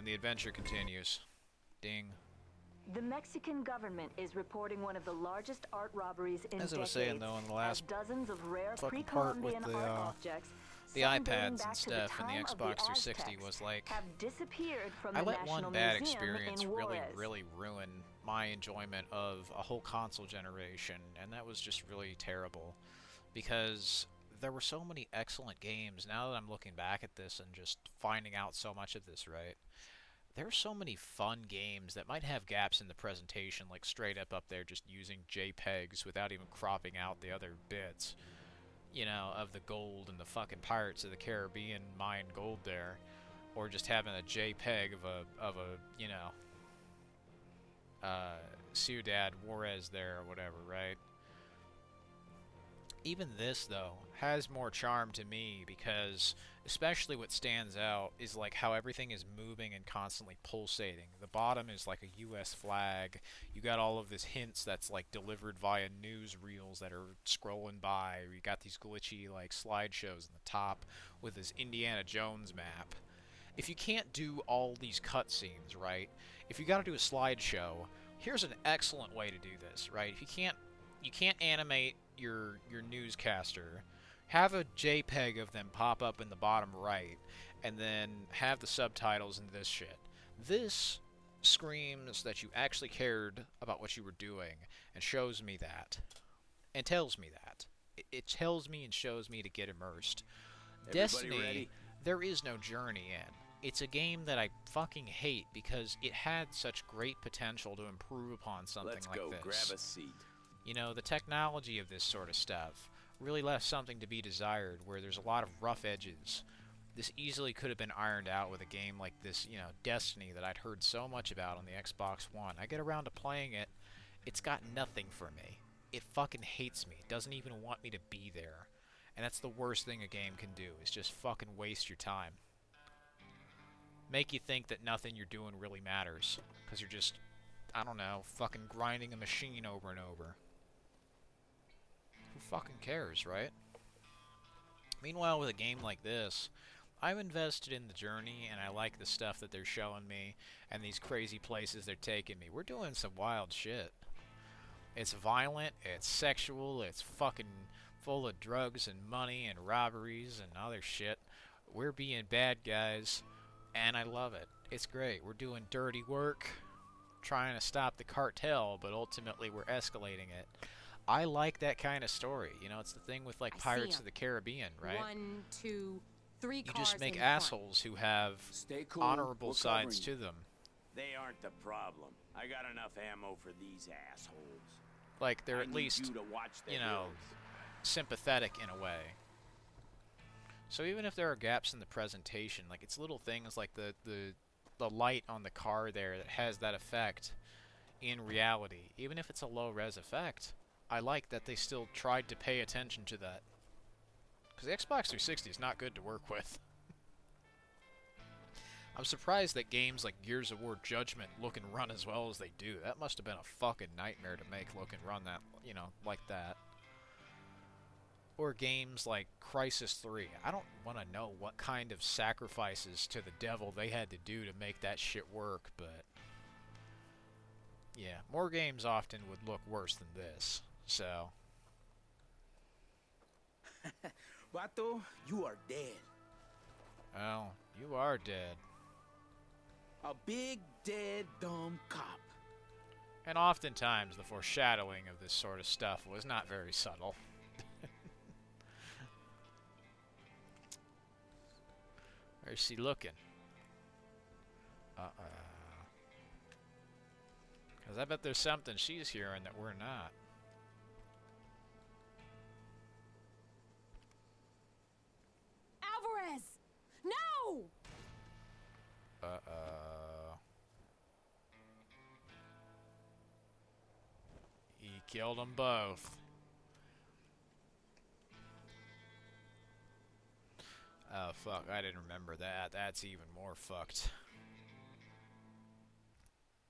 And the adventure continues. Ding. The Mexican government is reporting one of the largest art robberies in As I was decades, saying though in the last as dozens of rare fucking part with pre-Columbian art objects, the some dating iPads back and to the stuff and the time of Xbox the 360 Aztecs, was like, have disappeared from I the let National one bad Museum experience in Juarez. really ruin my enjoyment of a whole console generation, and that was just really terrible because there were so many excellent games. Now that I'm looking back at this and just finding out so much of this, right? There are so many fun games that might have gaps in the presentation, like straight up there just using JPEGs without even cropping out the other bits, you know, of the gold and the fucking Pirates of the Caribbean mine gold there, or just having a JPEG of a you know, Ciudad Juarez there or whatever, right? Even this, though, has more charm to me because especially what stands out is like how everything is moving and constantly pulsating. The bottom is like a US flag. You got all of this hints that's like delivered via newsreels that are scrolling by. You got these glitchy like slideshows in the top with this Indiana Jones map. If you can't do all these cutscenes, right? If you got to do a slideshow, here's an excellent way to do this, right? If you can't animate your newscaster, have a JPEG of them pop up in the bottom right, and then have the subtitles in this shit. This screams that you actually cared about what you were doing, and shows me that, and tells me that. It tells me and shows me to get immersed. Destiny, ready? There is no journey in. It's a game that I fucking hate because it had such great potential to improve upon something like this. Let's go, grab a seat. You know, the technology of this sort of stuff really left something to be desired, where there's a lot of rough edges. This easily could have been ironed out with a game like this, you know, Destiny, that I'd heard so much about on the Xbox One. I get around to playing it, it's got nothing for me. It fucking hates me. It doesn't even want me to be there. And that's the worst thing a game can do, is just fucking waste your time. Make you think that nothing you're doing really matters, because you're just, I don't know, fucking grinding a machine over and over. Who fucking cares, right? Meanwhile, with a game like this, I'm invested in the journey, and I like the stuff that they're showing me, and these crazy places they're taking me. We're doing some wild shit. It's violent, it's sexual, it's fucking full of drugs and money and robberies and other shit. We're being bad guys, and I love it. It's great. We're doing dirty work, trying to stop the cartel, but ultimately we're escalating it. I like that kind of story. You know, it's the thing with like Pirates of the Caribbean, right? 1, 2, 3 cars. You just make in assholes who have cool. honorable sides to them. They aren't the problem. I got enough ammo for these assholes. Like they're at least, you know, sympathetic in a way. So even if there are gaps in the presentation, like it's little things like the light on the car there that has that effect in reality, even if it's a low res effect, I like that they still tried to pay attention to that. Because the Xbox 360 is not good to work with. I'm surprised that games like Gears of War Judgment look and run as well as they do. That must have been a fucking nightmare to make look and run that, you know, like that. Or games like Crisis 3. I don't want to know what kind of sacrifices to the devil they had to do to make that shit work, but yeah, more games often would look worse than this, so. Vato, you are dead. Well, you are dead. A big, dead, dumb cop. And oftentimes the foreshadowing of this sort of stuff was not very subtle. Where's she looking? Because I bet there's something she's hearing that we're not. Alvarez! No! He killed them both. Oh, fuck. I didn't remember that. That's even more fucked.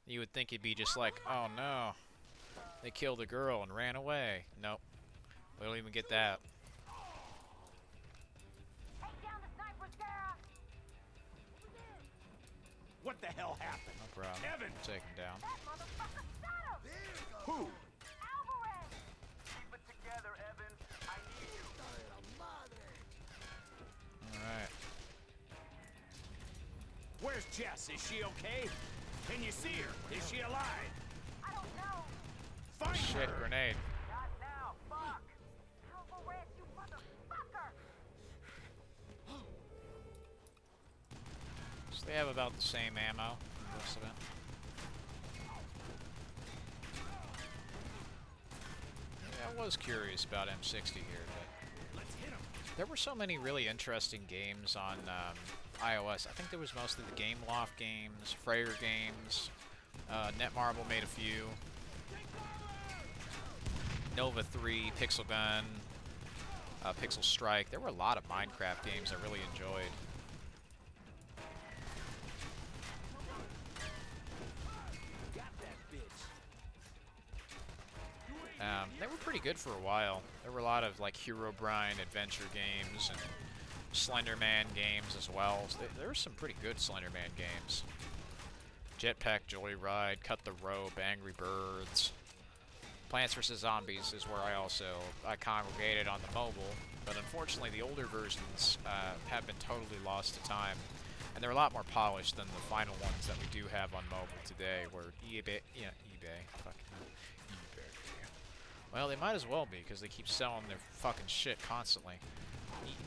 You would think he'd be just like, oh no. They killed a girl and ran away. Nope. We don't even get that. What the hell happened? No problem. Evan! Take him down. Who? Keep it together, Evan. I need you. Alright. Where's Jess? Is she okay? Can you see her? Is she alive? I don't know. Find Shit, her! grenade. Not now. Fuck. Alvarez, you motherfucker. So they have about the same ammo. Most of it. Yeah, I was curious about M60 here, but Let's hit him. there were so many really interesting games on iOS. I think there was mostly the Game Loft games, Freyr games. Netmarble made a few. Nova 3, Pixel Gun, Pixel Strike. There were a lot of Minecraft games I really enjoyed. Got that bitch. They were pretty good for a while. There were a lot of like Herobrine adventure games and Slenderman games as well. So there were some pretty good Slenderman games. Jetpack Joyride, Cut the Rope, Angry Birds. Plants vs. Zombies is where I congregated on the mobile, but unfortunately the older versions have been totally lost to time, and they're a lot more polished than the final ones that we do have on mobile today, where eBay. Well, they might as well be, because they keep selling their fucking shit constantly.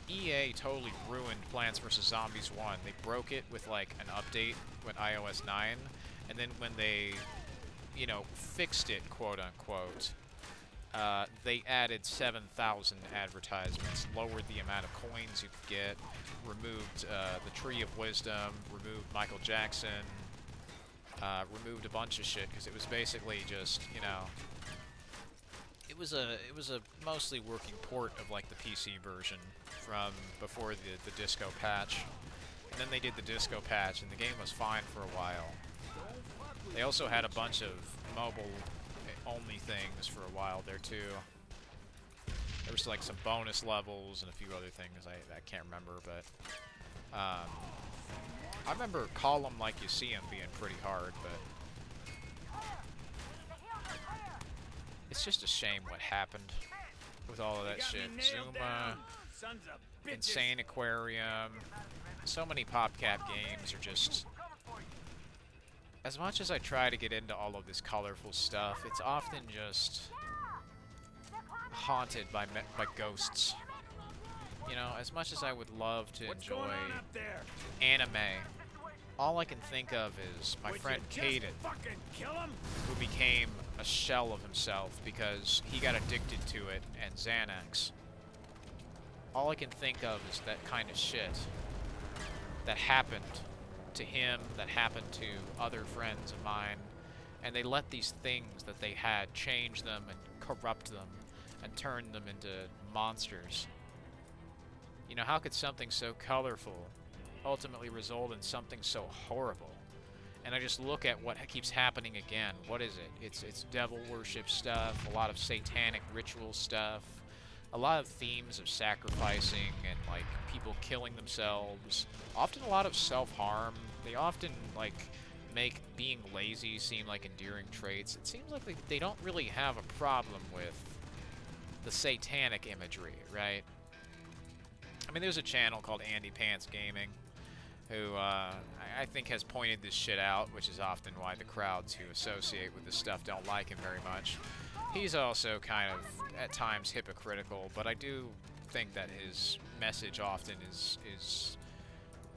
EA totally ruined Plants vs. Zombies 1. They broke it with, like, an update with iOS 9, and then when they, you know, fixed it, quote-unquote, they added 7,000 advertisements, lowered the amount of coins you could get, removed the Tree of Wisdom, removed Michael Jackson, removed a bunch of shit, because it was basically just, you know... It was a mostly working port of like the PC version from before the disco patch, and then they did the disco patch, and the game was fine for a while. They also had a bunch of mobile only things for a while there too. There was like some bonus levels and a few other things I can't remember, but I remember Call 'em Like You See 'em being pretty hard, but. It's just a shame what happened with all of that Got me shit. nailed Zuma, down. Sons of bitches. Insane Aquarium, so many PopCap games are just... As much as I try to get into all of this colorful stuff, it's often just haunted by ghosts. You know, as much as I would love to What's enjoy going on up there? anime, all I can think of is my Would friend you just Caden, fucking kill him? who became a shell of himself because he got addicted to it and Xanax. All I can think of is that kind of shit that happened to him, that happened to other friends of mine, and they let these things that they had change them and corrupt them and turn them into monsters. You know, how could something so colorful ultimately result in something so horrible? And I just look at what keeps happening again. What is it? It's devil worship stuff, a lot of satanic ritual stuff, a lot of themes of sacrificing and like people killing themselves. Often a lot of self-harm. They often like make being lazy seem like endearing traits. It seems like they don't really have a problem with the satanic imagery, right? I mean, there's a channel called Andy Pants Gaming, who I think has pointed this shit out, which is often why the crowds who associate with this stuff don't like him very much. He's also kind of, at times, hypocritical, but I do think that his message often is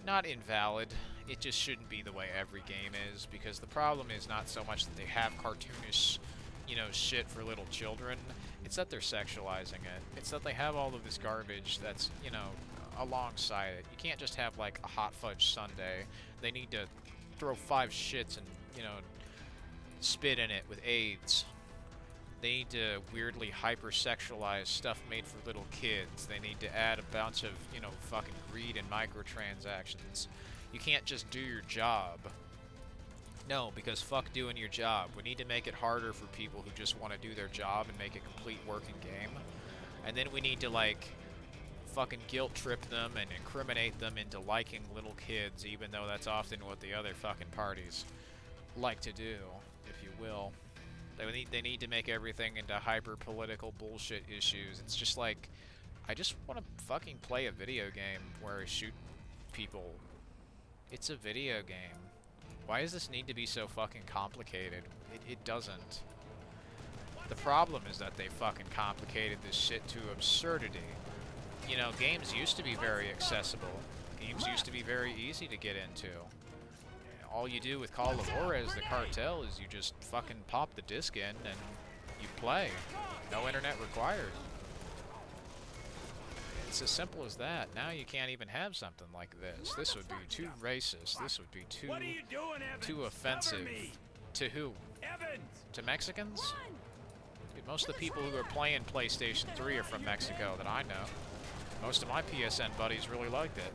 not invalid. It just shouldn't be the way every game is, because the problem is not so much that they have cartoonish, you know, shit for little children. It's that they're sexualizing it. It's that they have all of this garbage that's, you know, alongside it. You can't just have like a hot fudge sundae. They need to throw 5 shits and, you know, spit in it with AIDS. They need to weirdly hypersexualize stuff made for little kids. They need to add a bunch of, you know, fucking greed and microtransactions. You can't just do your job. No, because fuck doing your job. We need to make it harder for people who just want to do their job and make a complete working game. And then we need to, like, fucking guilt trip them and incriminate them into liking little kids, even though that's often what the other fucking parties like to do, if you will. They need to make everything into hyper-political bullshit issues. It's just like, I just want to fucking play a video game where I shoot people. It's a video game. Why does this need to be so fucking complicated? It doesn't. The problem is that they fucking complicated this shit to absurdity. You know, games used to be very accessible. Games used to be very easy to get into. All you do with Call of Juarez, the Cartel, is you just fucking pop the disc in and you play. No internet required. It's as simple as that. Now you can't even have something like this. This would be too racist. This would be too offensive. To who? To Mexicans? Dude, most of the people who are playing PlayStation 3 are from Mexico that I know. Most of my PSN buddies really liked it.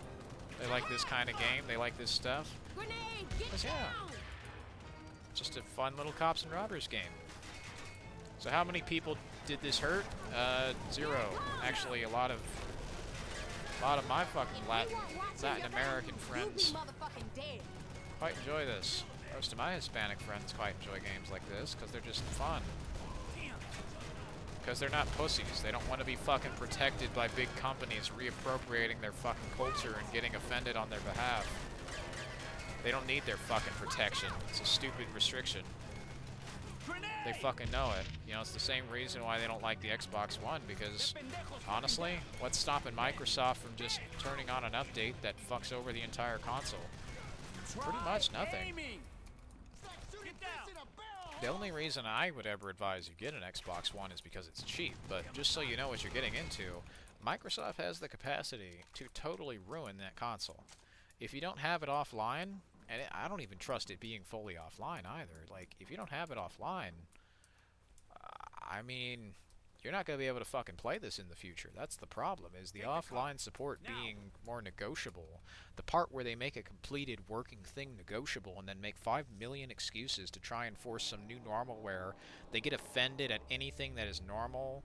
They like this kind of game. They like this stuff. Because, yeah, just a fun little cops and robbers game. So how many people did this hurt? 0. Actually, a lot of my fucking Latin American friends quite enjoy this. Most of my Hispanic friends quite enjoy games like this because they're just fun. Because they're not pussies. They don't want to be fucking protected by big companies reappropriating their fucking culture and getting offended on their behalf. They don't need their fucking protection. It's a stupid restriction. They fucking know it. You know, it's the same reason why they don't like the Xbox One, because, honestly, what's stopping Microsoft from just turning on an update that fucks over the entire console? Pretty much nothing. The only reason I would ever advise you get an Xbox One is because it's cheap, but just so you know what you're getting into, Microsoft has the capacity to totally ruin that console. If you don't have it offline, and I don't even trust it being fully offline either, like, if you don't have it offline, I mean, you're not going to be able to fucking play this in the future. That's the problem, is the offline support being more negotiable. The part where they make a completed working thing negotiable and then make 5 million excuses to try and force some new normal where they get offended at anything that is normal,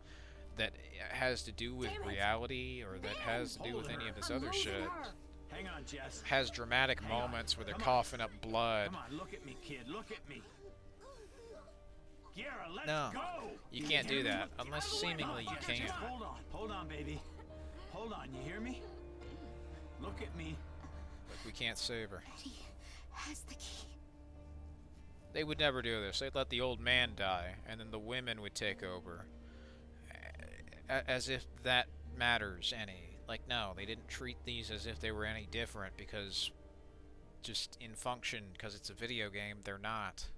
that has to do with reality, or that has to do with any of this other shit. Hang on, Jess. Has dramatic moments where they're coughing up blood. Come on, look at me, kid. Look at me. Kiara, let's No, go. you can't do that, unless seemingly you can. Hold on, baby. Hold on, you hear me? Look at me. But we can't save her. He has the key. They would never do this. They'd let the old man die, and then the women would take over. As if that matters any. Like, no, they didn't treat these as if they were any different, because just in function, because it's a video game, they're not.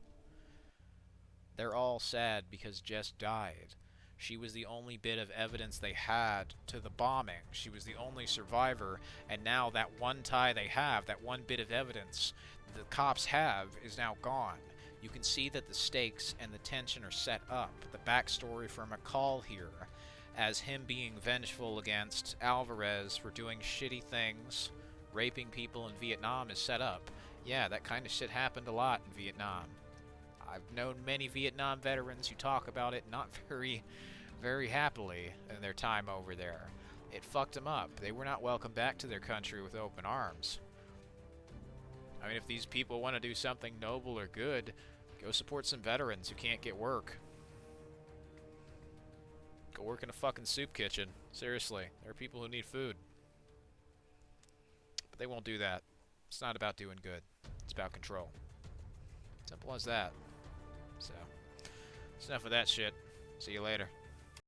They're all sad because Jess died. She was the only bit of evidence they had to the bombing. She was the only survivor, and now that one tie they have, that one bit of evidence the cops have, is now gone. You can see that the stakes and the tension are set up. The backstory for McCall here, as him being vengeful against Alvarez for doing shitty things, raping people in Vietnam, is set up. Yeah, that kind of shit happened a lot in Vietnam. I've known many Vietnam veterans who talk about it not very, very happily in their time over there. It fucked them up. They were not welcomed back to their country with open arms. I mean, if these people want to do something noble or good, go support some veterans who can't get work. Go work in a fucking soup kitchen. Seriously, there are people who need food. But they won't do that. It's not about doing good. It's about control. Simple as that. So, that's enough of that shit. See you later.